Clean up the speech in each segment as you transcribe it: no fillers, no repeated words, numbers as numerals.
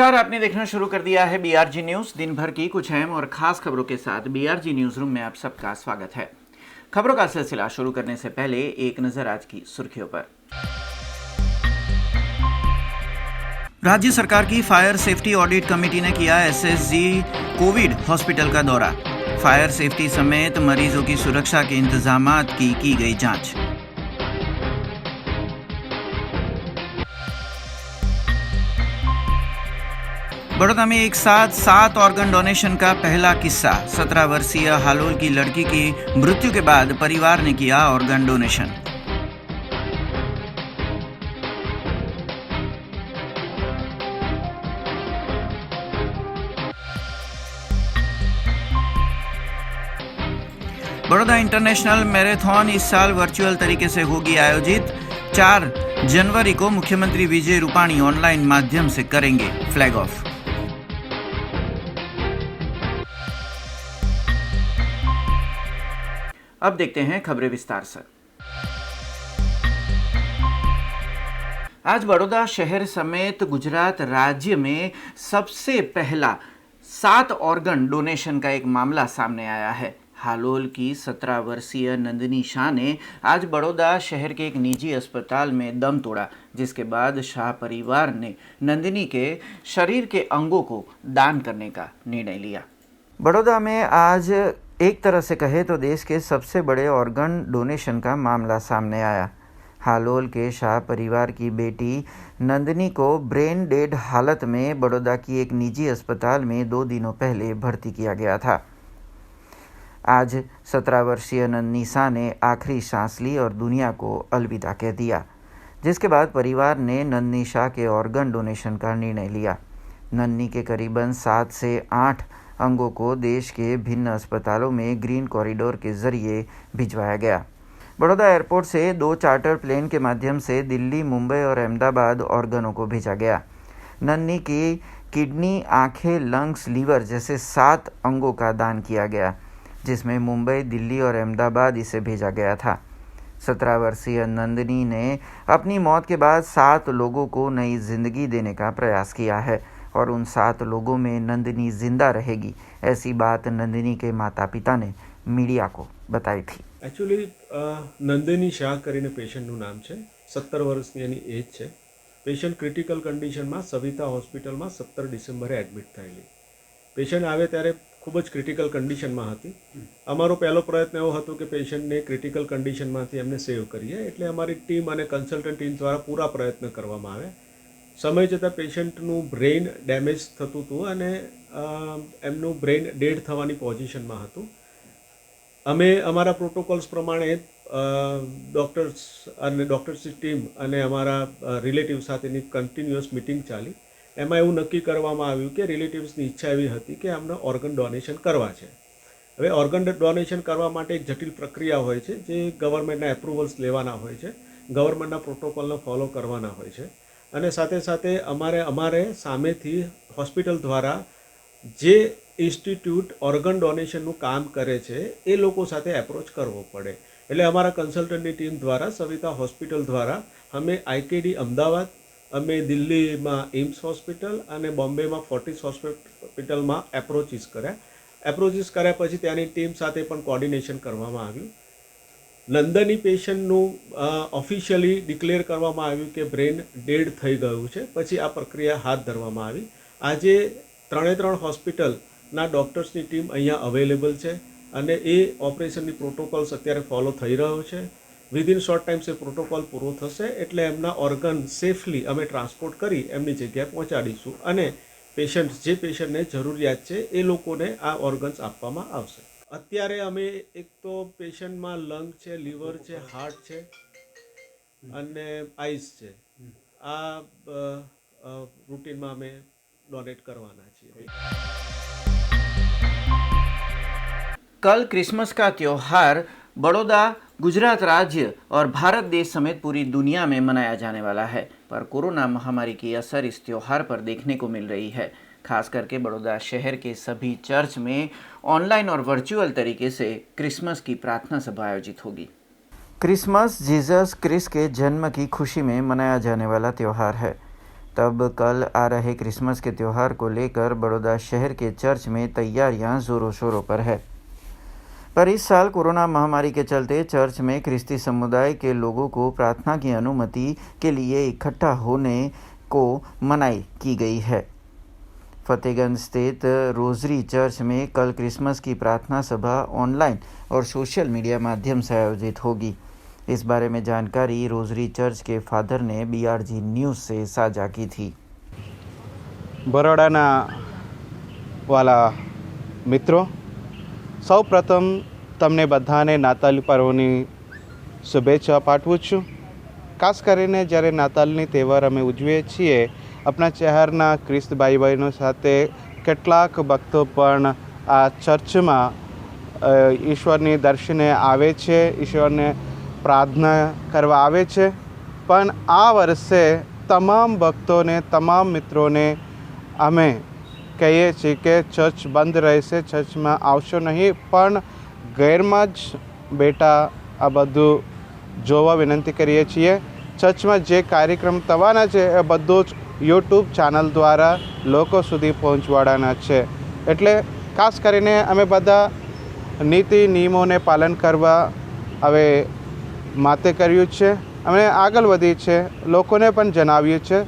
नमस्कार, आपने देखना शुरू कर दिया है बीआरजी न्यूज। दिन भर की कुछ अहम और खास खबरों के साथ बीआरजी न्यूज रूम में आप सबका स्वागत है। खबरों का सिलसिला शुरू करने से पहले एक नजर आज की सुर्खियों पर। राज्य सरकार की फायर सेफ्टी ऑडिट कमेटी ने किया एसएसजी कोविड हॉस्पिटल का दौरा। फायर सेफ्टी समेत मरीजों की सुरक्षा के इंतजामात की गई जांच। बड़ौदा में एक साथ 7 ऑर्गन डोनेशन का पहला किस्सा। 17 वर्षीय हालोल की लड़की की मृत्यु के बाद परिवार ने किया organ donation. Baroda international marathon इस साल वर्चुअल तरीके से होगी आयोजित। 4 जनवरी को मुख्यमंत्री विजय रूपाणी ऑनलाइन माध्यम से करेंगे फ्लैग ऑफ। अब देखते हैं खबरें विस्तार से। आज बड़ौदा शहर समेत गुजरात राज्य में सबसे पहला 7 ऑर्गन डोनेशन का एक मामला सामने आया है। हालोल की 17 वर्षीय नंदिनी शाह ने आज बड़ौदा शहर के एक निजी अस्पताल में दम तोड़ा, जिसके बाद शाह परिवार ने नंदिनी के शरीर के अंगों को दान करने का निर्णय लिया। बड़ौदा में आज एक तरह से कहे तो देश के सबसे बड़े ऑर्गन डोनेशन का मामला सामने आया। हालोल के शाह परिवार की बेटी नंदिनी को ब्रेन डेड हालत में बड़ौदा की एक निजी अस्पताल में 2 दिनों पहले भर्ती किया गया था। आज 17 वर्षीय नंदिनी शाह ने आखिरी सांस ली और दुनिया को अलविदा कह दिया, जिसके बाद परिवार ने नंदिनी शाह के ऑर्गन डोनेशन का निर्णय लिया। नंदिनी के करीबन 7 से 8 अंगों को देश के भिन्न अस्पतालों में ग्रीन कॉरिडोर के जरिए भिजवाया गया। बड़ौदा एयरपोर्ट से 2 चार्टर प्लेन के माध्यम से दिल्ली, मुंबई और अहमदाबाद ऑर्गनों को भेजा गया। नन्नी की किडनी, आंखें, लंग्स, लीवर जैसे 7 अंगों का दान किया गया, जिसमें मुंबई, दिल्ली और अहमदाबाद इसे भेजा गया था। 17 वर्षीय नंदिनी ने अपनी मौत के बाद 7 लोगों को नई जिंदगी देने का प्रयास किया है और उन 7 लोगों में नंदिनी जिंदा रहेगी, ऐसी बात नंदिनी के माता पिता ने मीडिया को बताई थी। एक्चुअली નંદિની શાહ કરીને પેશન્ટનું નામ છે। 17 વર્ષની એની એજ છે। પેશન્ટ ક્રિટિકલ કન્ડિશનમાં સવિતા હોસ્પિટલમાં 17 ડિસેમ્બરે એડમિટ થયેલી। પેશન્ટ આવે ત્યારે ખૂબ જ ક્રિટિકલ કન્ડિશનમાં હતી। અમારો પહેલો પ્રયત્ન એવો હતો કે પેશન્ટને ક્રિટિકલ કન્ડિશનમાંથી એમને સેવ કરીએ, એટલે અમારી ટીમ અને કન્સલ્ટન્ટ ટીમ દ્વારા પૂરા પ્રયત્ન કરવામાં આવે। સમય જતાં પેશન્ટનું બ્રેઇન ડેમેજ થતું હતું અને એમનું બ્રેઇન ડેડ થવાની પોઝિશનમાં હતું। અમે અમારા પ્રોટોકોલ્સ પ્રમાણે ડૉક્ટર્સ અને ડૉક્ટર્સની ટીમ અને અમારા રિલેટિવ સાથેની કન્ટિન્યુઅસ મિટિંગ ચાલી। એમાં એવું નક્કી કરવામાં આવ્યું કે રિલેટિવ્સની ઈચ્છા એવી હતી કે અમને ઓર્ગન ડોનેશન કરવા છે। હવે ઓર્ગન ડોનેશન કરવા માટે એક જટિલ પ્રક્રિયા હોય છે, જે ગવર્મેન્ટના એપ્રુવલ્સ લેવાના હોય છે, ગવર્મેન્ટના પ્રોટોકોલને ફોલો કરવાના હોય છે અને સાથે સાથે અમારે સામેથી હોસ્પિટલ દ્વારા જે ઇન્સ્ટિટ્યૂટ ઓર્ગન ડોનેશનનું કામ કરે છે એ લોકો સાથે એપ્રોચ કરવો પડે। એટલે અમારા કન્સલ્ટન્ટની ટીમ દ્વારા સવિતા હોસ્પિટલ દ્વારા અમે આઈકેડી અમદાવાદ, અમે દિલ્હીમાં એમ્સ હોસ્પિટલ અને બોમ્બેમાં ફોર્ટિસ હોસ્પિટલમાં એપ્રોચીસ કર્યા પછી ત્યાંની ટીમ સાથે પણ કોર્ડિનેશન કરવામાં આવ્યું। નંદની પેશન્ટનું ઓફિશિયલી ડિક્લેર કરવામાં આવ્યું કે બ્રેન ડેડ થઈ ગયું છે, પછી આ પ્રક્રિયા હાથ ધરવામાં આવી। આજે 3 હોસ્પિટલના ડૉક્ટર્સની ટીમ અહીંયા અવેલેબલ છે અને એ ઓપરેશનની પ્રોટોકોલ્સ અત્યારે ફોલો થઈ રહ્યો છે। વિધિન શોર્ટ ટાઈમ સે પ્રોટોકોલ પૂરો થશે એટલે એમના ઓર્ગન સેફલી અમે ટ્રાન્સપોર્ટ કરી એમની જગ્યાએ પહોંચાડીશું અને જે પેશન્ટને જરૂરિયાત છે એ લોકોને આ ઓર્ગન્સ આપવામાં આવશે। અત્યારે અમે એક તો પેશન્ટમાં લંગ છે, લીવર છે, હાર્ટ છે અને આઈસ છે। આ રૂટીનમાં અમે ડોનેટ કરવાના છીએ। कल क्रिसमस का त्योहार बड़ौदा, गुजरात राज्य और भारत देश समेत पूरी दुनिया में मनाया जाने वाला है, पर कोरोना महामारी की असर इस त्योहार पर देखने को मिल रही है। खास करके बड़ौदा शहर के सभी चर्च में ऑनलाइन और वर्चुअल तरीके से क्रिसमस की प्रार्थना सभा आयोजित होगी। क्रिसमस जीसस क्रिस्ट के जन्म की खुशी में मनाया जाने वाला त्यौहार है। तब कल आ रहे क्रिसमस के त्यौहार को लेकर बड़ौदा शहर के चर्च में तैयारियां जोरों शोरों पर है। पर इस साल कोरोना महामारी के चलते चर्च में ख्रिस्ती समुदाय के लोगों को प्रार्थना की अनुमति के लिए इकट्ठा होने को मनाही की गई है। फतेहगंज स्थित रोजरी चर्च में कल क्रिसमस की प्रार्थना सभा ऑनलाइन और सोशल मीडिया माध्यम से आयोजित होगी। इस बारे में जानकारी रोजरी चर्च के फादर ने BRG न्यूज़ से साझा की थी। બરોડાના વાલા મિત્રો, સૌ પ્રથમ તમને બધાને નાતાલ પર્વની શુભેચ્છા પાઠવું છું। ખાસ કરીને જ્યારે નાતાલની તહેવાર અમે ઉજવીએ છીએ, આપણા શહેરના ખ્રિસ્ત ભાઈ બહેનો સાથે કેટલાક ભક્તો પણ આ ચર્ચમાં ઈશ્વરની દર્શને આવે છે, ઈશ્વરને પ્રાર્થના કરવા આવે છે। પણ આ વર્ષે તમામ ભક્તોને, તમામ મિત્રોને અમે કહીએ છીએ કે ચર્ચ બંધ રહેશે, ચર્ચમાં આવશો નહીં, પણ ઘરમાં જ બેટા આ બધું જોવા વિનંતી કરીએ છીએ। ચર્ચમાં જે કાર્યક્રમ થવાના છે એ બધું જ યુટ્યુબ ચેનલ દ્વારા લોકો સુધી પહોંચવાડાના છે। એટલે ખાસ કરીને અમે બધા નીતિ નિયમોને પાલન કરવા હવે માતે કર્યું છે। અમે આગળ વધી છે, લોકોને પણ જણાવ્યું છે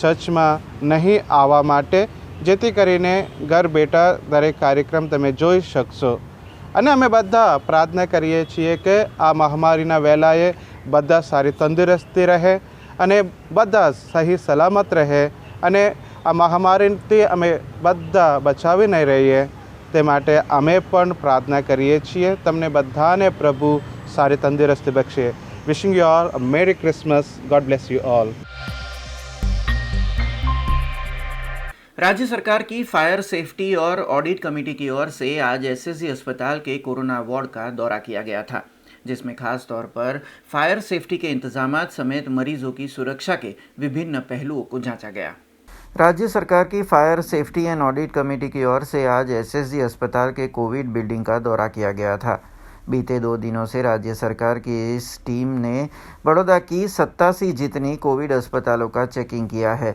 ચર્ચમાં નહીં આવવા માટે, જેથી કરીને ઘર બેઠા દરેક કાર્યક્રમ તમે જોઈ શકશો। અને અમે બધા પ્રાર્થના કરીએ છીએ કે આ મહામારીના વેલાએ બધા સારી તંદુરસ્તી રહે અને બધા સહી સલામત રહે અને આ મહામારીથી અમે બધા બચાવી નહીં રહીએ, તે માટે અમે પણ પ્રાર્થના કરીએ છીએ। તમને બધાને પ્રભુ सारी तंदुरुस्ती बख्शे। Wishing you all a merry Christmas. God bless you all. राज्य सरकार की फायर सेफ्टी और ऑडिट कमेटी की ओर से आज SSG अस्पताल के कोरोना वार्ड का दौरा किया गया था, जिसमें खास तौर पर फायर सेफ्टी के इंतजामात समेत मरीजों की सुरक्षा के विभिन्न पहलुओं को जांचा गया। राज्य सरकार की fire safety and audit committee की ओर से आज SSG अस्पताल के कोविड बिल्डिंग का दौरा किया गया था। बीते 2 दिनों से राज्य सरकार की इस टीम ने बड़ौदा की 87 जितनी कोविड अस्पतालों का चेकिंग किया है,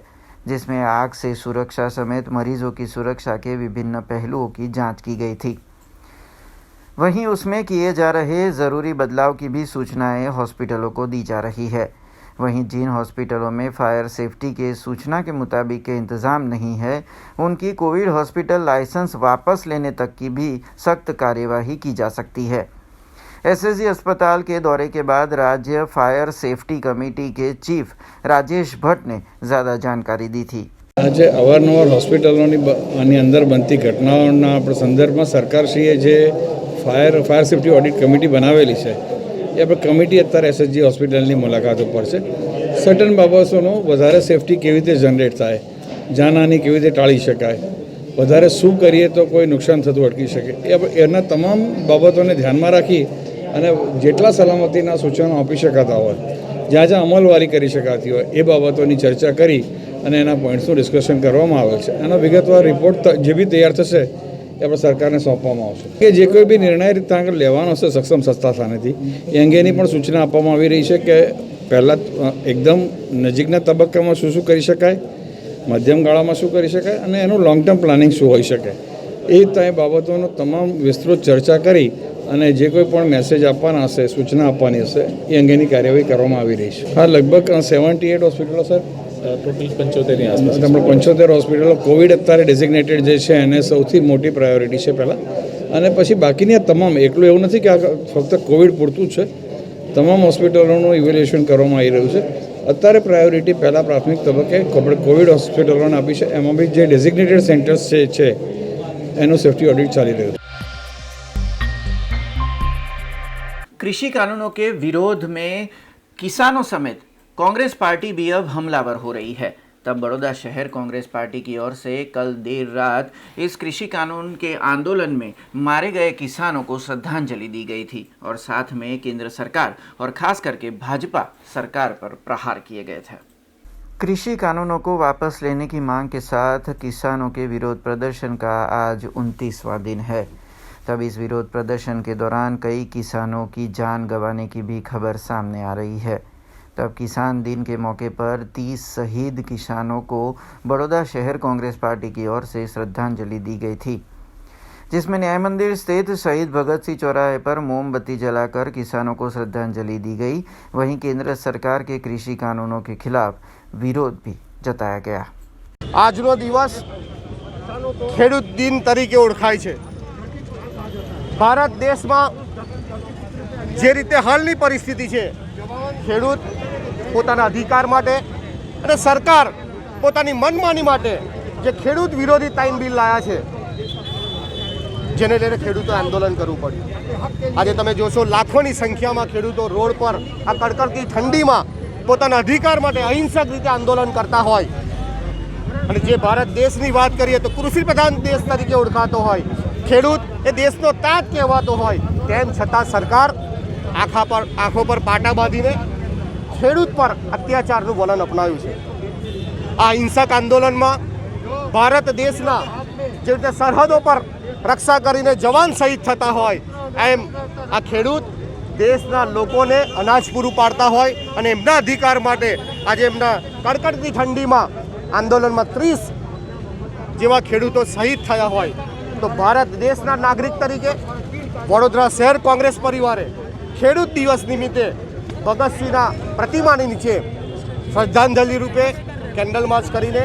जिसमें आग से सुरक्षा समेत मरीजों की सुरक्षा के विभिन्न पहलुओं की जांच की गई थी। वहीं उसमें किए जा रहे ज़रूरी बदलाव की भी सूचनाएं हॉस्पिटलों को दी जा रही है। वहीं जिन हॉस्पिटलों में फायर सेफ्टी के सूचना के मुताबिक के इंतज़ाम नहीं है, उनकी कोविड हॉस्पिटल लाइसेंस वापस लेने तक की भी सख्त कार्यवाही की जा सकती है। SSG अस्पताल के दौरे के बाद राज्य फायर सेफ्टी कमेटी के चीफ राजेश भट्ट ने ज़्यादा जानकारी दी थी। आज अवारनवार हॉस्पिटलों अंदर बनती घटनाओं संदर्भ में सरकारश्रीए जे फायर सेफ्टी ऑडिट कमिटी बनावेली है, ये આપણે કમિટી અત્યારે SSG હોસ્પિટલની મુલાકાત ઉપર છે। સર્ટન બાબતોનો વધારે સેફટી કેવી રીતે જનરેટ થાય, જાનહાની કેવી રીતે ટાળી શકાય, વધારે શું કરીએ તો કોઈ નુકસાન થતું અટકી શકે, એના તમામ બાબતોને ધ્યાનમાં રાખી અને જેટલા સલામતીના સૂચનો આપી શકાતા હોય, જ્યાં જ્યાં અમલવારી કરી શકાતી હોય, એ બાબતોની ચર્ચા કરી અને એના પોઈન્ટ્સનું ડિસ્કશન કરવામાં આવે છે। એનો વિગતવાર રિપોર્ટ જે બી તૈયાર થશે એ આપણે સરકારને સોંપવામાં આવશે કે જે કોઈ બી નિર્ણય રીતે આગળ લેવાનો છે સક્ષમ સંસ્થા સ્થાનેથી, એ અંગેની પણ સૂચના આપવામાં આવી રહી છે કે પહેલાં એકદમ નજીકના તબક્કામાં શું શું કરી શકાય, મધ્યમ ગાળામાં શું કરી શકાય અને એનું લોંગ ટર્મ પ્લાનિંગ શું હોઈ શકે, એ તે બાબતોનો તમામ વિસ્તૃત ચર્ચા કરી અને જે કોઈ પણ મેસેજ આપવાના હશે, સૂચના આપવાની હશે, એ અંગેની કાર્યવાહી કરવામાં આવી રહી છે। હા, લગભગ 78 હોસ્પિટલો સર, ટોટલ 75 આસપાસ, 75 હોસ્પિટલો કોવિડ અત્યારે ડેઝિગ્નેટેડ જે છે એને સૌથી મોટી પ્રાયોરિટી છે પહેલાં, અને પછી બાકીની તમામ, એકલું એવું નથી કે આ ફક્ત કોવિડ પૂરતું છે, તમામ હોસ્પિટલોનું ઇવેલ્યુએશન કરવામાં આવી રહ્યું છે। અત્યારે પ્રાયોરિટી પહેલાં પ્રાથમિક તબક્કે આપણે કોવિડ હોસ્પિટલોને આપી છે, એમાં બી જે ડેઝિગ્નેટેડ સેન્ટર્સ છે એનું સેफ्टी ऑडिट ચાલી રહ્યું છે। कृषि कानूनों के विरोध में किसानों समेत कांग्रेस पार्टी भी अब हमलावर हो रही है। तब बड़ौदा शहर कांग्रेस पार्टी की ओर से कल देर रात इस कृषि कानून के आंदोलन में मारे गए किसानों को श्रद्धांजलि दी गई थी और साथ में केंद्र सरकार और खास करके भाजपा सरकार पर प्रहार किए गए थे। कृषि कानूनों को वापस लेने की मांग के साथ किसानों के विरोध प्रदर्शन का आज 29वां दिन है। तब इस विरोध प्रदर्शन के दौरान कई किसानों की जान गंवाने की भी खबर सामने आ रही है। तब किसान दिन के मौके पर 30 शहीद किसानों को बड़ौदा शहर कांग्रेस पार्टी की ओर से श्रद्धांजलि दी गई थी, जिसमें न्याय मंदिर स्थित शहीद भगत सिंह चौराहे पर मोमबत्ती जलाकर किसानों को श्रद्धांजलि दी गई। वहीं केंद्र सरकार के कृषि कानूनों के खिलाफ विरोध भी जताया गया। આજનો દિવસ ખેડૂત દિન તરીકે ઓળખાય છે। ભારત દેશમાં જે રીતે હાલની પરિસ્થિતિ છે, ખેડૂત પોતાના અધિકાર માટે અને સરકાર પોતાની મનમાની માટે જે ખેડૂત વિરોધી 3 બિલ લાયા છે, જેને લઈને ખેડૂતોએ આંદોલન કરવું પડ્યું। આજે તમે જોશો લાખોની સંખ્યામાં ખેડૂતો રોડ પર આ કડકડતી ઠંડીમાં પોતાના અધિકાર માટે અહિંસક રીતે આંદોલન કરતા હોય અને જે ભારત દેશની વાત કરીએ તો કૃષિ પ્રધાન દેશ તરીકે ઓળખાતો હોય, ખેડૂત એ દેશનો તાત કહેવાતો હોય, તેમ છતાં સરકાર આંખો પર પાટા બાંધીને ખેડૂત પર અત્યાચારનું વલણ અપનાવ્યું છે। આ હિંસક આંદોલનમાં ભારત દેશના જે રીતે સરહદો પર રક્ષા કરીને જવાન શહીદ થતા હોય, એમ આ ખેડૂત દેશના લોકોને અનાજ પૂરું પાડતા હોય અને એમના અધિકાર માટે આજે એમના કડકડતી ઠંડીમાં આંદોલનમાં 30 જેવા ખેડૂતો શહીદ થયા હોય, તો ભારત દેશના નાગરિક તરીકે વડોદરા શહેર કોંગ્રેસ પરિવારે ખેડૂત દિવસ નિમિત્તે ભગતસિંહના પ્રતિમાની નીચે શ્રદ્ધાંજલિ રૂપે કેન્ડલ માર્ચ કરીને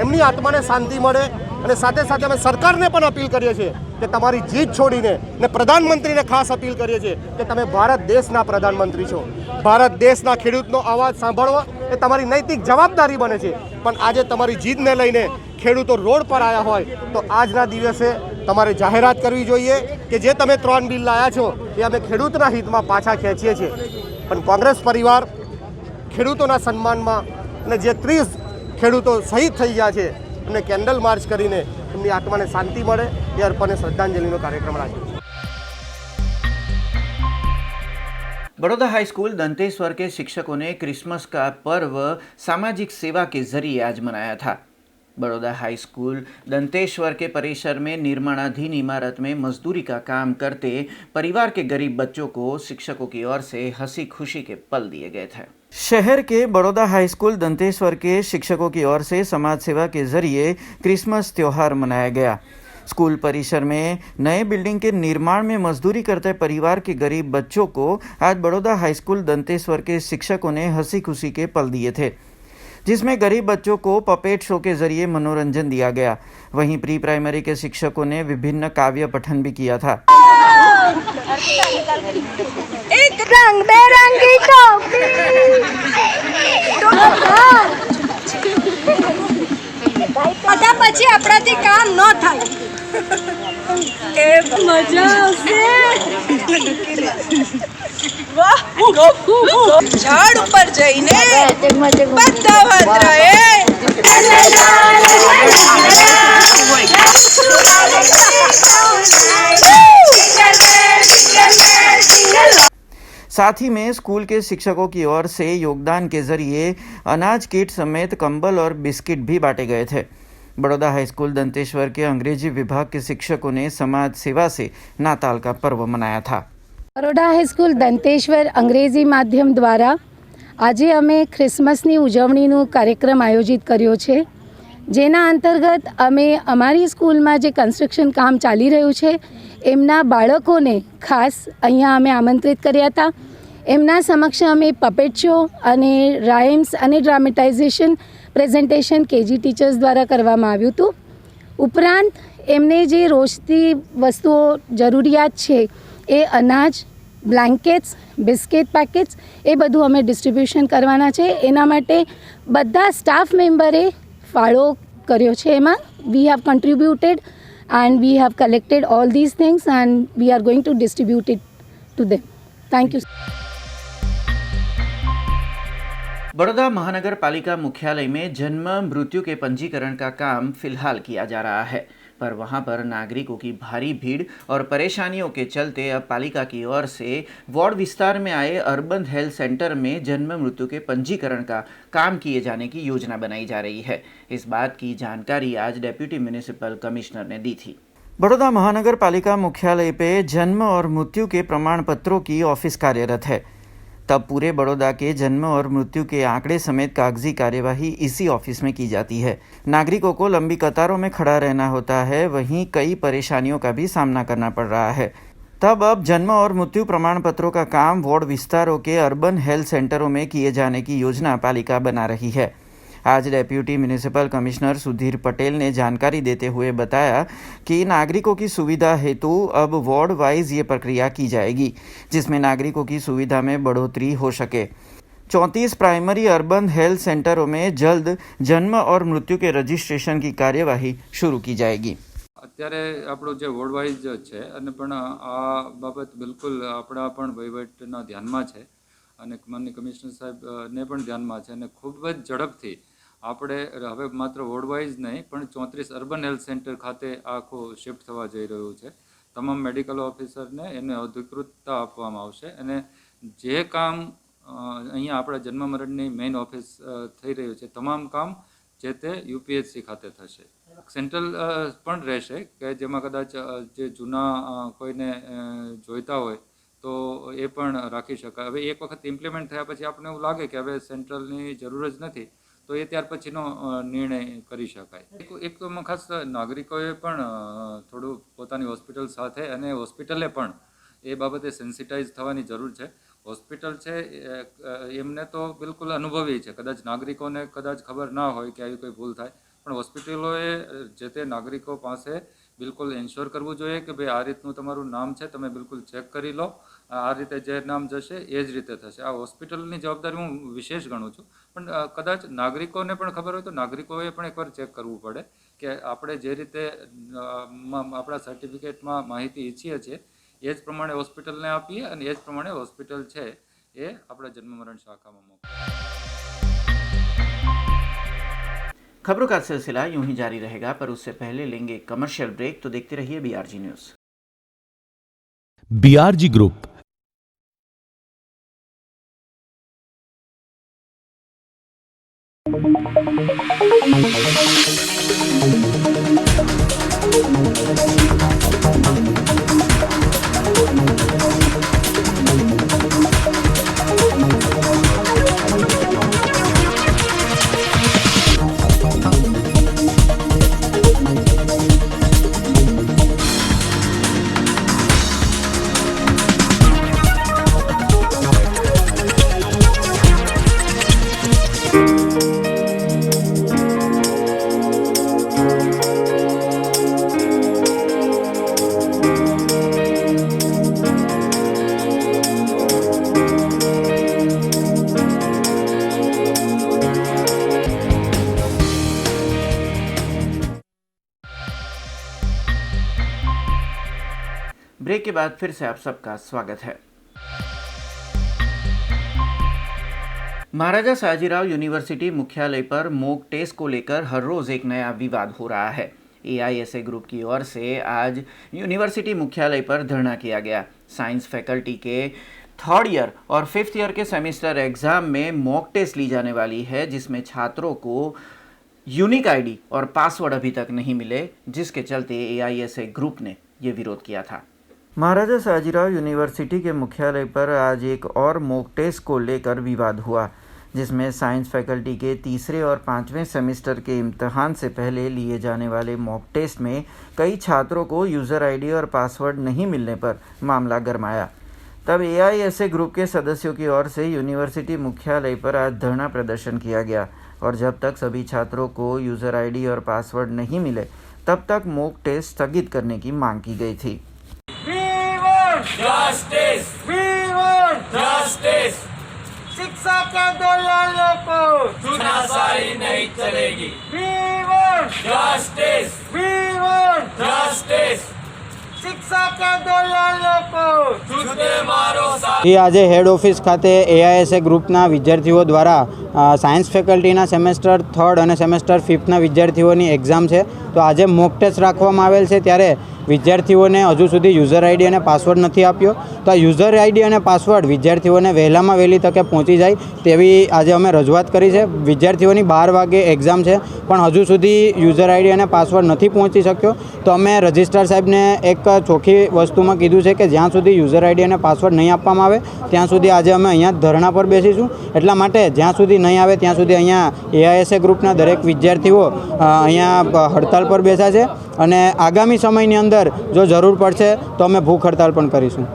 એમની આત્માને શાંતિ મળે અને સાથે સાથે અમે સરકારને પણ અપીલ કરીએ છીએ કે તમારી જીત છોડીને ને પ્રધાનમંત્રીને ખાસ અપીલ કરીએ છીએ કે તમે ભારત દેશના પ્રધાનમંત્રી છો, ભારત દેશના ખેડૂતનો અવાજ સાંભળવો એ તમારી નૈતિક જવાબદારી બને છે। પણ આજે તમારી જીતને લઈને ખેડૂતો રોડ પર આવ્યા હોય તો આજના દિવસે તમારે જાહેરાત કરવી જોઈએ કે જે તમે 3 બિલ લાયા છો એ અમે ખેડૂતના હિતમાં પાછા ખેંચીએ છીએ। પણ કોંગ્રેસ પરિવાર ખેડૂતોના સન્માનમાં અને જે 30 ખેડૂતો શહીદ થઈ ગયા છે એમને કેન્ડલ માર્ચ કરીને એમની આત્માને શાંતિ મળે એ અર્પણે શ્રદ્ધાંજલિનો કાર્યક્રમ રાખ્યો। बड़ौदा हाई स्कूल दंतेश्वर के शिक्षकों ने क्रिसमस का पर्व सामाजिक सेवा के जरिए आज मनाया था। बड़ौदा हाई स्कूल दंतेश्वर के परिसर में निर्माणाधीन इमारत में मजदूरी का काम करते परिवार के गरीब बच्चों को शिक्षकों की ओर से हंसी खुशी के पल दिए गए थे। शहर के बड़ौदा हाई स्कूल दंतेश्वर के शिक्षकों की ओर से समाज सेवा के जरिए क्रिसमस त्योहार मनाया गया। स्कूल परिसर में नए बिल्डिंग के निर्माण में मजदूरी करते परिवार के गरीब बच्चों को आज बड़ौदा हाई स्कूल दंतेश्वर के शिक्षकों ने हंसी खुशी के पल दिए थे, जिसमें गरीब बच्चों को पपेट शो के जरिए मनोरंजन दिया गया। वहीं प्री प्राइमरी के शिक्षकों ने विभिन्न काव्य पठन भी किया था। एक रंग बेरंगी टोपी બધા પછી આપણાથી કામ ન થાય એ મજા આવશે। વાહ ઝાડ ઉપર જઈને બધા વાંદરાએ साथ ही में स्कूल के शिक्षकों की ओर से योगदान के जरिए अनाज किट समेत कंबल और बिस्किट भी बांटे गए थे। बड़ौदा हाई स्कूल दंतेश्वर के अंग्रेजी विभाग के शिक्षकों ने समाज सेवा से नाताल का पर्व मनाया था। बड़ौदा हाई स्कूल दंतेश्वर अंग्रेजी माध्यम द्वारा આજે અમે ક્રિસમસની ઉજવણીનો કાર્યક્રમ આયોજિત કર્યો છે, જેના અંતર્ગત અમે અમારી સ્કૂલમાં જે કન્સ્ટ્રક્શન કામ ચાલી રહ્યું છે એમના બાળકોને ખાસ અહીંયા અમે આમંત્રિત કર્યા હતા। એમના સમક્ષ અમે પપેટ શો અને રાઇમ્સ અને ડ્રામેટાઇઝેશન પ્રેઝન્ટેશન કેજી ટીચર્સ દ્વારા કરવામાં આવ્યું હતું। ઉપરાંત એમને જે રોજની વસ્તુઓ જરૂરિયાત છે એ અનાજ, બ્લેન્કેટ્સ, બિસ્કિટ પેકેટ્સ એ બધું અમે ડિસ્ટ્રીબ્યુશન કરવાના છે। એના માટે બધા સ્ટાફ મેમ્બરે ફાળો કર્યો છે। એમાં we have contributed and we have collected all these things and we are going to distribute it to them. Thank you. Baroda महानगर पालिका मुख्यालय में जन्म मृत्यु के पंजीकरण का काम फिलहाल किया जा रहा है, पर वहां पर नागरिकों की भारी भीड़ और परेशानियों के चलते अब पालिका की ओर से वार्ड विस्तार में आए अर्बन हेल्थ सेंटर में जन्म मृत्यु के पंजीकरण का काम किए जाने की योजना बनाई जा रही है। इस बात की जानकारी आज डेप्यूटी म्यूनिसिपल कमिश्नर ने दी थी। बड़ौदा महानगर पालिका मुख्यालय पे जन्म और मृत्यु के प्रमाण पत्रों की ऑफिस कार्यरत है। तब पूरे बड़ौदा के जन्म और मृत्यु के आंकड़े समेत कागजी कार्यवाही इसी ऑफिस में की जाती है। नागरिकों को लंबी कतारों में खड़ा रहना होता है, वहीं कई परेशानियों का भी सामना करना पड़ रहा है। तब अब जन्म और मृत्यु प्रमाण पत्रों का काम वार्ड विस्तारों के अर्बन हेल्थ सेंटरों में किए जाने की योजना पालिका बना रही है। आज deputy municipal commissioner Sudhir Patel ने जानकारी देते हुए बताया कि नागरिकों की सुविधा हेतु अब वार्ड वाइज ये प्रक्रिया की जाएगी, जिसमें नागरिकों की सुविधा में बढ़ोतरी हो सके। 34 प्राइमरी अर्बन हेल्थ सेंटरों में जल्द जन्म और मृत्यु के रजिस्ट्रेशन की कार्यवाही शुरू की जाएगी। અત્યારે આપણો જે વોર્ડ વાઇઝ છે અને પણ આ બાબત બિલકુલ આપણા પણ વહીવટના ધ્યાનમાં છે અને માનનીય કમિશનર સાહેબને પણ ધ્યાનમાં છે અને ખૂબ જ ઝડપથી આપણે હવે માત્ર વોર્ડ વાઇઝ નહીં પણ 34 અર્બન હેલ્થ સેન્ટર ખાતે આખું શિફ્ટ થવા જઈ રહ્યું છે। તમામ મેડિકલ ઓફિસરને એને અધિકૃતતા આપવામાં આવશે અને જે કામ અહીંયા આપણા જન્મ મરણની મેઇન ઓફિસ થઈ રહ્યું છે તમામ કામ જે તે યુપીએચસી ખાતે થશે। સેન્ટ્રલ પણ રહેશે કે જેમાં કદાચ જે જૂના કોઈને જોઈતા હોય તો એ પણ રાખી શકાય। હવે એક વખત ઇમ્પ્લિમેન્ટ થયા પછી આપણને એવું લાગે કે હવે સેન્ટ્રલની જરૂર જ નથી તો એ ત્યાર પછીનો નિર્ણય કરી શકાય। એક તો ખાસ નાગરિકોએ પણ થોડું પોતાની હોસ્પિટલ સાથે અને હોસ્પિટલે પણ એ બાબતે સેન્સિટાઇઝ થવાની જરૂર છે। હોસ્પિટલ છે એમને તો બિલકુલ અનુભવી છે, કદાચ નાગરિકોને કદાચ ખબર ના હોય કે આવી કોઈ ભૂલ થાય, પણ હોસ્પિટલોએ જે તે નાગરિકો પાસે બિલકુલ એન્શ્યોર કરવું જોઈએ કે ભાઈ આ રીતનું તમારું નામ છે, તમે બિલકુલ ચેક કરી લો, આ રીતે જે નામ જશે એ જ રીતે થશે। આ હોસ્પિટલની જવાબદારી હું વિશેષ ગણું છું, પણ કદાચ નાગરિકોને પણ ખબર હોય તો નાગરિકોએ પણ એકવાર ચેક કરવું પડે કે આપણે જે રીતે આપણા સર્ટિફિકેટમાં માહિતી ઈચ્છીએ છીએ એ જ પ્રમાણે હોસ્પિટલને આપીએ અને એ જ પ્રમાણે હોસ્પિટલ છે એ આપણા જન્મ મરણ શાખામાં મોકલે। खबरों का सिलसिला यूं ही जारी रहेगा, पर उससे पहले लेंगे एक कमर्शियल ब्रेक। तो देखते रहिए BRG news. BRG group break के बाद फिर से आप सबका स्वागत है। महाराजा साजीराव यूनिवर्सिटी मुख्यालय पर मॉक टेस्ट को लेकर हर रोज एक नया विवाद हो रहा है। AISA ग्रुप की ओर से आज यूनिवर्सिटी मुख्यालय पर धरना किया गया। साइंस फैकल्टी के 3rd ईयर और 5th ईयर के सेमेस्टर एग्जाम में मॉक टेस्ट ली जाने वाली है, जिसमें छात्रों को यूनिक आईडी और पासवर्ड अभी तक नहीं मिले, जिसके चलते AISA ग्रुप ने ये विरोध किया था। महाराजा साजीराव यूनिवर्सिटी के मुख्यालय पर आज एक और मॉक टेस्ट को लेकर विवाद हुआ, जिसमें साइंस फैकल्टी के 3रे और 5वें सेमेस्टर के इम्तहान से पहले लिए जाने वाले मॉक टेस्ट में कई छात्रों को यूज़र आईडी और पासवर्ड नहीं मिलने पर मामला गरमाया। तब AISA ग्रुप के सदस्यों की ओर से यूनिवर्सिटी मुख्यालय पर आज धरना प्रदर्शन किया गया और जब तक सभी छात्रों को यूज़र आईडी और पासवर्ड नहीं मिले तब तक मॉक टेस्ट स्थगित करने की मांग की गई थी। शिक्षा के आंदोलनों को चुनासारी नहीं चलेगी। शिक्षा के आंदोलनों को जूते मारो આજે હેડ ઓફિસ ખાતે AISA ગ્રુપના વિદ્યાર્થીઓ દ્વારા સાયન્સ ફેકલ્ટીના સેમેસ્ટર 3 અને સેમેસ્ટર 5ના વિદ્યાર્થીઓની એક્ઝામ છે. તો આજે મોક ટેસ્ટ રાખવામાં આવેલ છે, ત્યારે વિદ્યાર્થીઓને હજુ સુધી યુઝર આઈડી અને પાસવર્ડ નથી આપ્યો. તો આ યુઝર આઈડી અને પાસવર્ડ વિદ્યાર્થીઓને વહેલામાં વહેલી તકે પહોંચી જાય તેવી આજે અમે રજૂઆત કરી છે. વિદ્યાર્થીઓની 12 વાગે એક્ઝામ છે, પણ હજુ સુધી યુઝર આઈડી અને પાસવર્ડ નથી પહોંચી શક્યો. તો અમે રજિસ્ટ્રાર સાહેબને એક ચોખ્ખી વસ્તુમાં કીધું છે કે જ્યાં સુધી યુઝર આઈડી અને પાસવર્ડ નહીં આપવામાં આવે ત્યાં સુધી આજે અમે અહીંયા ધરણા પર બેસીશું. એટલા માટે જ્યાં સુધી નહીં આવે ત્યાં સુધી અહીંયા AISA ગ્રુપના દરેક વિદ્યાર્થીઓ અહીંયા હડતાલ પર બેસા છે, અને આગામી સમયની અંદર જો જરૂર પડશે તો અમે ભૂખ हड़ताल પણ કરીશું.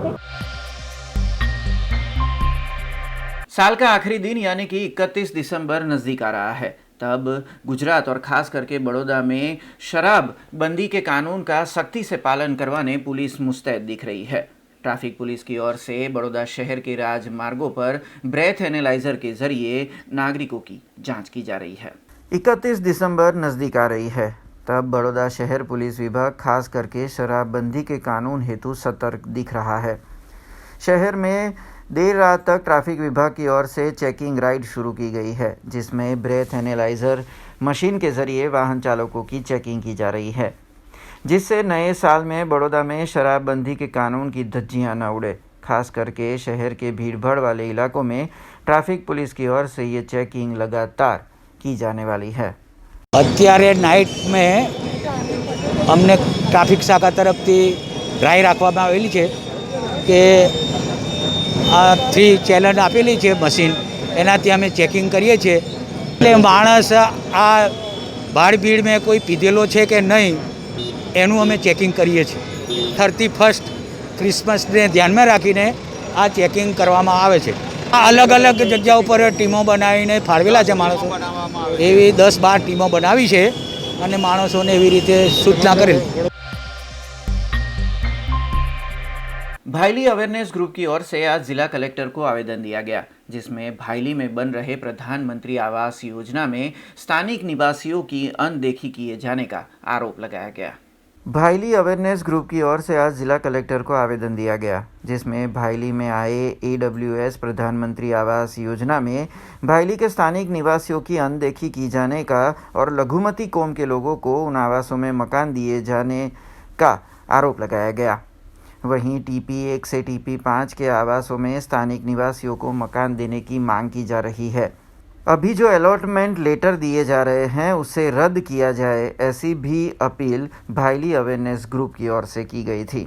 साल का आखिरी दिन यानी कि 31 दिसंबर नज़दीक आ रहा है. तब गुजरात और ख़ास करके बड़ौदा में शराब बंदी के कानून का सख्ती से पालन करवाने पुलिस मुस्तैद दिख रही है. ट्रैफिक पुलिस की ओर से बड़ौदा शहर के राजमार्गों पर ब्रेथ एनालाइजर के जरिए नागरिकों की जांच की जा रही है. 31 दिसंबर नज़दीक आ रही है. तब बड़ौदा शहर पुलिस विभाग खास करके शराबबंदी के कानून हेतु सतर्क दिख रहा है. शहर में देर रात तक ट्रैफिक विभाग की ओर से चेकिंग राइड शुरू की गई है, जिसमें ब्रेथ एनालाइजर मशीन के जरिए वाहन चालकों की चेकिंग की जा रही है, जिससे नए साल में बड़ौदा में शराबबंदी के कानून की धज्जियां न उड़े. खास करके शहर के भीड़भाड़ वाले इलाकों में ट्रैफिक पुलिस की ओर से ये चेकिंग लगातार की जाने वाली है. અત્યારે નાઇટમાં અમને ટ્રાફિક શાખા તરફથી ડ્રાઈ રાખવામાં આવેલી છે કે આ 3 ચેલેન્જ આપેલી છે મશીન, એનાથી અમે ચેકિંગ કરીએ છીએ. એટલે માણસ આ ભાડ ભીડમાં કોઈ પીધેલો છે કે નહીં એનું અમે ચેકિંગ કરીએ છીએ. 31 ક્રિસમસને ધ્યાનમાં રાખીને આ ચેકિંગ કરવામાં આવે છે. અલગ અલગ જગ્યા ઉપર ટીમો બનાવીને ફાળવેલા છે માણસો, એવી 10-12 ટીમો બનાવી છે અને માણસોને એવી રીતે સૂચના કરેલી. भाईली अवेयरनेस ग्रुप की ओर से आज जिला कलेक्टर को आवेदन दिया गया, जिसमें भाईली में बन रहे प्रधानमंत्री आवास योजना में स्थानिक निवासियों की अनदेखी किए जाने का आरोप लगाया गया. भाईली अवेयरनेस ग्रुप की ओर से आज जिला कलेक्टर को आवेदन दिया गया, जिसमें भाईली में आए AWS प्रधानमंत्री आवास योजना में भाईली के स्थानिक निवासियों की अनदेखी की जाने का और लघुमती कौम के लोगों को उन आवासों में मकान दिए जाने का आरोप लगाया गया. वहीं TP1 से TP5 के आवासों में स्थानिक निवासियों को मकान देने की मांग की जा रही है. अभी जो अलॉटमेंट लेटर दिए जा रहे हैं उसे रद्द किया जाए, ऐसी भी अपील भाईली अवेयरनेस ग्रुप की ओर से की गई थी.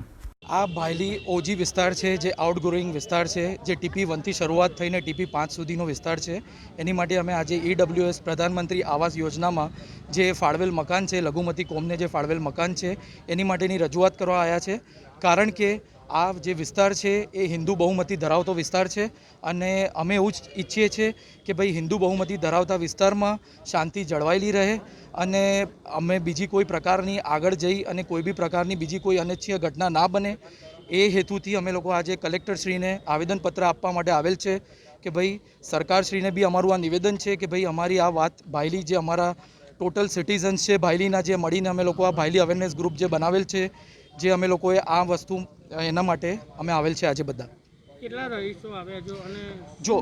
આ ભાયલી ઓજી વિસ્તાર છે, જે આઉટગોઈંગ વિસ્તાર છે, જે TP1થી શરૂઆત થઈને TP5 સુધીનો વિસ્તાર છે. એની માટે અમે આજે AWS પ્રધાનમંત્રી આવાસ યોજનામાં જે ફાળવેલ મકાન છે, લઘુમતી કોમને જે ફાળવેલ મકાન છે એની માટેની રજૂઆત કરવા આવ્યા છે. કારણ કે આ જે વિસ્તાર છે એ હિન્દુ બહુમતી ધરાવતો વિસ્તાર છે, અને અમે એવું જ ઈચ્છીએ છીએ કે ભાઈ હિન્દુ બહુમતી ધરાવતા વિસ્તારમાં શાંતિ જળવાયેલી રહે, અને અમે બીજી કોઈ પ્રકારની આગળ જઈ અને કોઈ બી પ્રકારની બીજી કોઈ અનિચ્છનીય ઘટના ના બને એ હેતુથી અમે લોકો આજે કલેક્ટરશ્રીને આવેદનપત્ર આપવા માટે આવેલ છે કે ભાઈ સરકારશ્રીને બી અમારું આ નિવેદન છે કે ભાઈ અમારી આ વાત ભાઈલી જે અમારા ટોટલ સિટીઝન્સ છે ભાઈલીના, જે મળીને અમે લોકો આ ભાઈલી અવેરનેસ ગ્રુપ જે બનાવેલ છે, જે અમે લોકોએ આ વસ્તુ એના માટે અમે આવેલ છે આજે બધા. કેટલા રહીશો આવ્યા છો? અને જો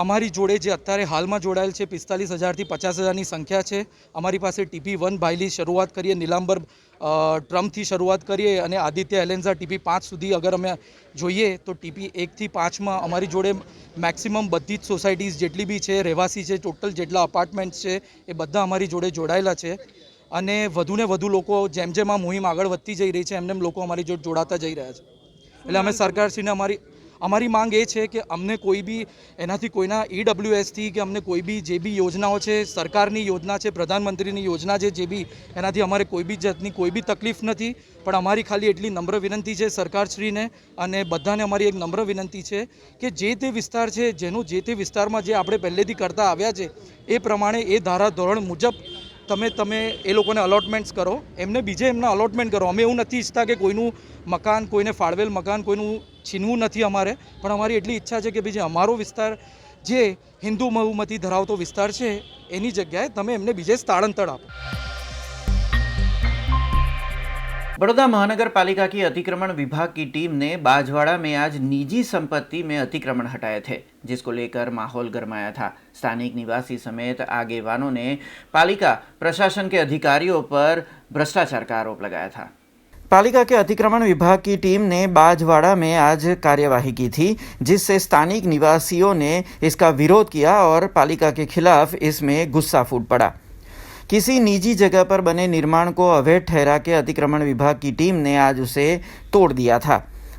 અમારી જોડે જે અત્યારે હાલમાં જોડાયેલ છે 45,000 થી 50,000ની સંખ્યા છે. અમારી પાસે TP1 ભાઈલી શરૂઆત કરીએ, નીલાંબર ટ્રમ્પથી શરૂઆત કરીએ અને આદિત્ય એલેન્ઝા TP5 સુધી અગર અમે જોઈએ તો TP1 થી 5માં અમારી જોડે મેક્સિમમ બધી જ સોસાયટીઝ જેટલી બી છે, રહેવાસી છે, ટોટલ જેટલા અપાર્ટમેન્ટ્સ છે એ બધા અમારી જોડે જોડાયેલા છે. અને વધુને વધુ લોકો જેમ જેમ આ મુહિમ આગળ વધતી જઈ રહી છે એમ લોકો અમારી જોડે જોડાતા જઈ રહ્યા છે. એટલે અમે સરકારશ્રીને અમારી માંગ એ છે કે અમને કોઈ બી એનાથી કોઈના EWSથી કે અમને કોઈ બી જે બી યોજનાઓ છે, સરકારની યોજના છે, પ્રધાનમંત્રીની યોજના છે, જે બી એનાથી અમારે કોઈ બી જાતની કોઈ બી તકલીફ નથી. પણ અમારી ખાલી એટલી નમ્ર વિનંતી છે સરકારશ્રીને અને બધાને અમારી એક નમ્ર વિનંતી છે કે જે તે વિસ્તાર છે, જેનું જે તે વિસ્તારમાં જે આપણે પહેલેથી કરતા આવ્યા છે એ પ્રમાણે એ ધારા ધોરણ મુજબ તમે એ લોકોને અલોટમેન્ટ્સ કરો, એમને બીજે એમના અલોટમેન્ટ કરો. અમે એવું નથી ઈચ્છતા કે કોઈનું મકાન, કોઈને ફાળવેલ મકાન કોઈનું છીનવું નથી અમારે, પણ અમારી એટલી ઈચ્છા છે કે બીજે અમારો વિસ્તાર જે હિન્દુ બહુમતી ધરાવતો વિસ્તાર છે એની જગ્યાએ તમે એમને બીજે સ્થળાંતર આપો. बड़ौदा महानगर पालिका की अतिक्रमण विभाग की टीम ने बाजवाड़ा में आज निजी संपत्ति में अतिक्रमण हटाए थे, जिसको लेकर माहौल गरमाया था। स्थानिक निवासी समेत आगेवानों ने पालिका प्रशासन के अधिकारियों पर भ्रष्टाचार का आरोप लगाया था। पालिका के अतिक्रमण विभाग की टीम ने बाजवाड़ा में आज कार्यवाही की थी, जिससे स्थानिक निवासियों ने इसका विरोध किया और पालिका के खिलाफ इसमें गुस्सा फूट पड़ा। किसी निजी जगह पर बने निर्माण को अवैध ठहरा के अतिक्रमण विभाग की टीम ने आज उसे तोड़ दिया था।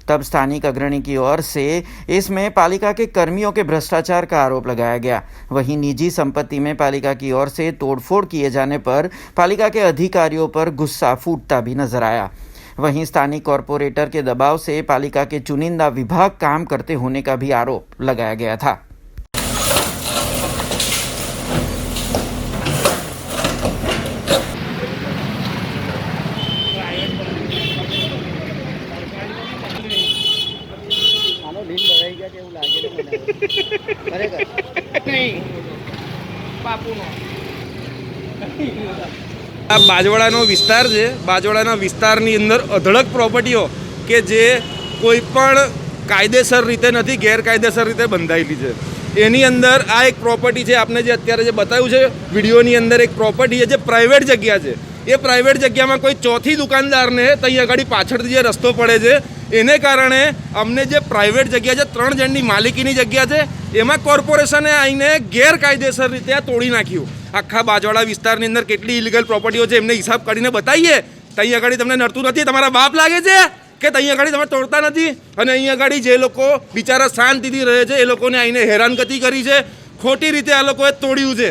तब स्थानिक अग्रणी की ओर से इसमें पालिका के कर्मियों के भ्रष्टाचार का आरोप लगाया गया। वहीं निजी संपत्ति में पालिका की ओर से तोड़फोड़ किए जाने पर पालिका के अधिकारियों पर गुस्सा फूटता भी नजर आया। वहीं स्थानिक कॉरपोरेटर के दबाव से पालिका के चुनिंदा विभाग काम करते होने का भी आरोप लगाया गया था। આ બાજવાડાનો વિસ્તાર છે. બાજવાડાના વિસ્તારની અંદર અઢળક પ્રોપર્ટીઓ કે જે કોઈ પણ કાયદેસર રીતે નથી, ગેરકાયદેસર રીતે બંધાયેલી છે. એની અંદર આ એક પ્રોપર્ટી છે, આપને જે અત્યારે જે બતાવ્યું છે વિડીયોની અંદર, એક પ્રોપર્ટી છે જે પ્રાઇવેટ જગ્યા છે. એ પ્રાઇવેટ જગ્યામાં કોઈ ચોથી દુકાનદારને ત્યાં આગળ પાછળથી જે રસ્તો પડે છે એને કારણે અમને જે પ્રાઇવેટ જગ્યા છે, 3 જણની માલિકીની જગ્યા છે, એમાં કોર્પોરેશને આવીને ગેરકાયદેસર રીતે આ તોડી નાખ્યું. આખા બાજવાડા વિસ્તારની અંદર કેટલી ઇલીગલ પ્રોપર્ટીઓ છે એમને હિસાબ કાઢીને બતાવીએ. ત્યાં આગળ તમને નડતું નથી? તમારા બાપ લાગે છે કે ત્યાં આગળ તમે તોડતા નથી? અને અહીં આગળ જે લોકો બિચારા શાંતિથી રહે છે એ લોકોને આવીને હેરાનગતિ કરી છે, ખોટી રીતે આ લોકોએ તોડ્યું છે.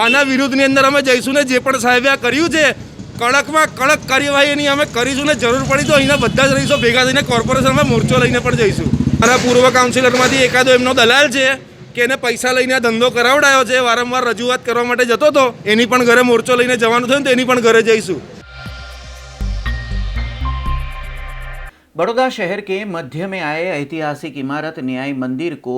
આના વિરુદ્ધની અંદર અમે જઈશું ને જે પણ સાહેબે આ કર્યું છે કડકમાં કડક કાર્યવાહી એની અમે કરીશું ને જરૂર પડી તો અહીંના બધા જ રહીશો ભેગા થઈને કોર્પોરેશનમાં મોરચો લઈને પણ જઈશું. મારા પૂર્વ કાઉન્સિલરમાંથી એકાદો એમનો દલાલ છે કે એને પૈસા લઈને આ ધંધો કરાવડાયો છે, વારંવાર રજૂઆત કરવા માટે જતો હતો, એની પણ ઘરે મોરચો લઈને જવાનું થયું તો એની પણ ઘરે જઈશું. बड़ौदा शहर के मध्य में आए ऐतिहासिक इमारत न्याय मंदिर को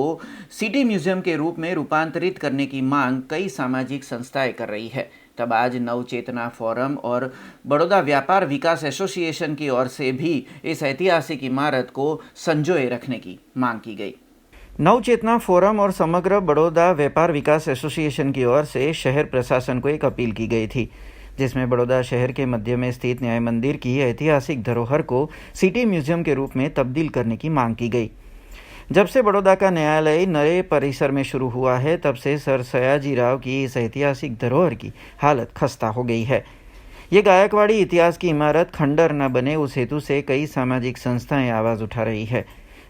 सिटी म्यूजियम के रूप में रूपांतरित करने की मांग कई सामाजिक संस्थाएं कर रही है। तब आज नवचेतना फोरम और बड़ौदा व्यापार विकास एसोसिएशन की ओर से भी इस ऐतिहासिक इमारत को संजोए रखने की मांग की गई। नवचेतना फोरम और समग्र बड़ौदा व्यापार विकास एसोसिएशन की ओर से शहर प्रशासन को एक अपील की गई थी, जिसमें बड़ौदा शहर के मध्य में स्थित न्याय मंदिर की ऐतिहासिक धरोहर को सिटी म्यूजियम के रूप में तब्दील करने की मांग की गई। जब से बड़ौदा का न्यायालय नए परिसर में शुरू हुआ है, तब से सर सयाजी राव की इस ऐतिहासिक धरोहर की हालत खस्ता हो गई है। ये गायकवाड़ी इतिहास की इमारत खंडर न बने, उस हेतु से कई सामाजिक संस्थाएं आवाज़ उठा रही है।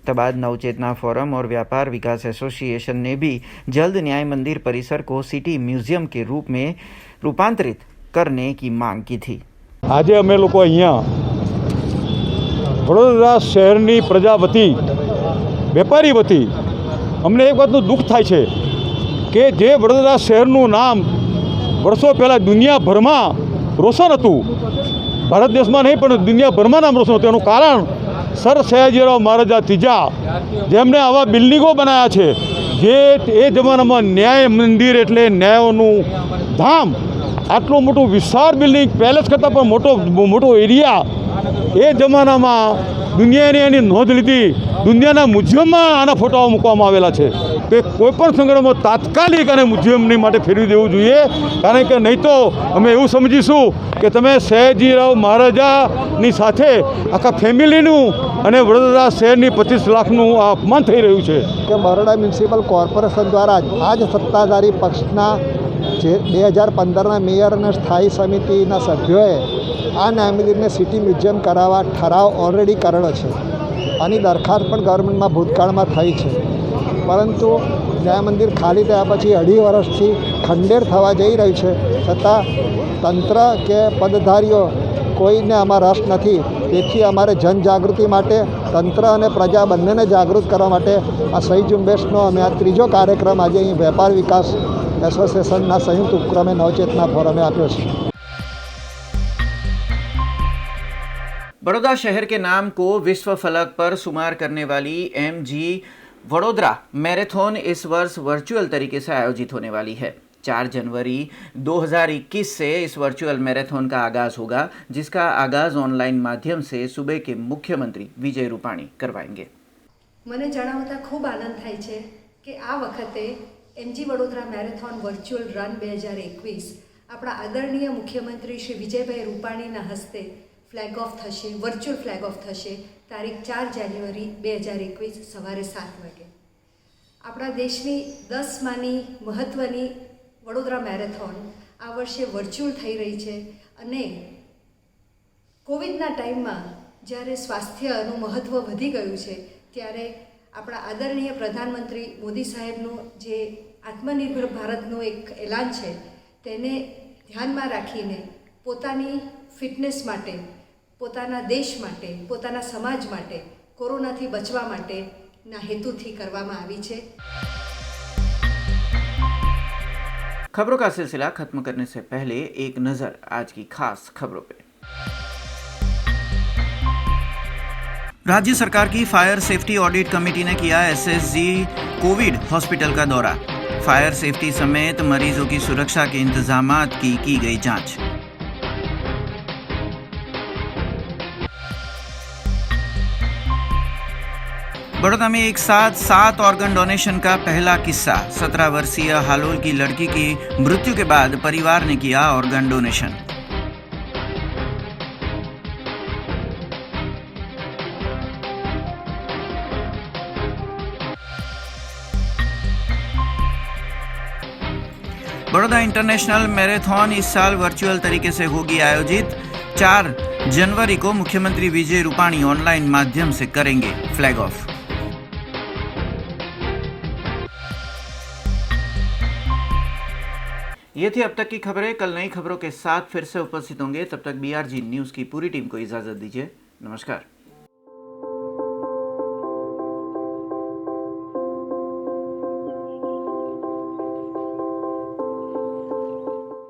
तब आज नवचेतना फोरम और व्यापार विकास एसोसिएशन ने भी जल्द न्याय मंदिर परिसर को सिटी म्यूजियम के रूप में रूपांतरित करने की मांग की थी। आज अमे लोग अहींया वडोदरा शहरनी प्रजा वती वेपारी वती अमने एक बातનું દુઃખ થાય છે કે જે વડોદરા શહેરનું નામ વર્ષો પહેલાં દુનિયાભરમાં રોશન હતું, ભારત દેશમાં નહીં પણ દુનિયાભરમાં નામ રોશન હતું, એનું કારણ સર સયાજીરાવ મહારાજા ત્રીજા જેમણે આવા બિલ્ડિંગો બનાવ્યા છે જે એ જમાનામાં ન્યાય મંદિર એટલે ન્યાયોનું ધામ, આટલું મોટું વિશાળ બિલ્ડિંગ, પેલેસ કરતાં પણ મોટો એરિયા એ જમાનામાં દુનિયાની એની નોંધ લીધી. દુનિયાના મ્યુઝિયમમાં આના ફોટાઓ મૂકવામાં આવેલા છે કે કોઈપણ સંગ્રહમાં તાત્કાલિક અને મ્યુઝિયમની માટે ફેરવી દેવું જોઈએ, કારણ કે નહીં તો અમે એવું સમજીશું કે તમે સયાજીરાવ મહારાજાની સાથે આખા ફેમિલીનું અને વડોદરા શહેરની 25 લાખનું આ અપમાન થઈ રહ્યું છે. કે બરોડા મ્યુનિસિપલ કોર્પોરેશન દ્વારા આ જ સત્તાધારી પક્ષના જે 2015ના મેયર અને સ્થાયી સમિતિના સભ્યોએ આ ન્યાય મંદિરને સિટી મ્યુઝિયમ કરાવવા ઠરાવ ઓલરેડી કરેલો છે. આની દરખાસ્ત પણ ગવર્મેન્ટમાં ભૂતકાળમાં થઈ છે, પરંતુ ન્યાય મંદિર ખાલી થયા પછી 2.5 વર્ષથી ખંડેર થવા જઈ રહ્યું છે, છતાં તંત્ર કે પદધારીઓ કોઈને આમાં રસ નથી. તેથી અમારે જનજાગૃતિ માટે તંત્ર અને પ્રજા બંનેને જાગૃત કરવા માટે આ સહી ઝુંબેશનો અમે આ ત્રીજો કાર્યક્રમ આજે અહીં વેપાર વિકાસ એસોસિએશનના સંયુક્ત ઉપક્રમે नवचेतना फोरमे आप्यो छे। बड़ौदा शहर के नाम को विश्व फलक पर शुमार करने वाली MG वडोदरा मैराथन इस वर्ष वर्चुअल तरीके से आयोजित होने वाली है। 4 जनवरी 2021 से इस वर्चुअल मैराथन का आगाज होगा, जिसका आगाज ऑनलाइन माध्यम से सूबे के मुख्यमंत्री विजय रूपाणी करवाएंगे। મને જણાવતા ખૂબ આનંદ થાય છે કે આ વખતે MG Vadodara marathon virtual run 2021 આપણા આદરણીય મુખ્યમંત્રી શ્રી વિજયભાઈ રૂપાણીના હસ્તે ફ્લેગ ઓફ થશે, વર્ચ્યુઅલ ફ્લેગ ઓફ થશે તારીખ 4 જાન્યુઆરી 2021 સવારે 7 વાગે। આપણા દેશની 10માની મહત્ત્વની વડોદરા મેરેથોન આ વર્ષે વર્ચ્યુઅલ થઈ રહી છે અને કોવિડના ટાઈમમાં જ્યારે સ્વાસ્થ્યનું મહત્ત્વ વધી ગયું છે ત્યારે આપણા આદરણીય પ્રધાનમંત્રી મોદી સાહેબનું જે આત્મનિર્ભર ભારતનું એક એલાન છે તેને ધ્યાનમાં રાખીને પોતાની ફિટનેસ માટે, પોતાના દેશ માટે, પોતાના સમાજ માટે, કોરોનાથી બચવા માટેના હેતુથી કરવામાં આવી છે। खबरों का सिलसिला खत्म करने से पहले एक नजर आज की खास खबरों पे। राज्य सरकार की फायर सेफ्टी ऑडिट कमेटी ने किया एसएसजी कोविड हॉस्पिटल का दौरा। फायर सेफ्टी समेत मरीजों की सुरक्षा के इंतजामात की गई जांच। बड़ौदा में एक साथ 7 ऑर्गन डोनेशन का पहला किस्सा। 17 वर्षीय हालोल की लड़की की मृत्यु के बाद परिवार ने किया organ donation. Baroda international marathon इस साल वर्चुअल तरीके से होगी आयोजित। 4 जनवरी को मुख्यमंत्री विजय रूपाणी ऑनलाइन माध्यम से करेंगे फ्लैग ऑफ। ये थी अब तक की खबरें। कल नई खबरों के साथ फिर से उपस्थित होंगे। तब तक BRG न्यूज़ की पूरी टीम को इजाज़त दीजिए। नमस्कार।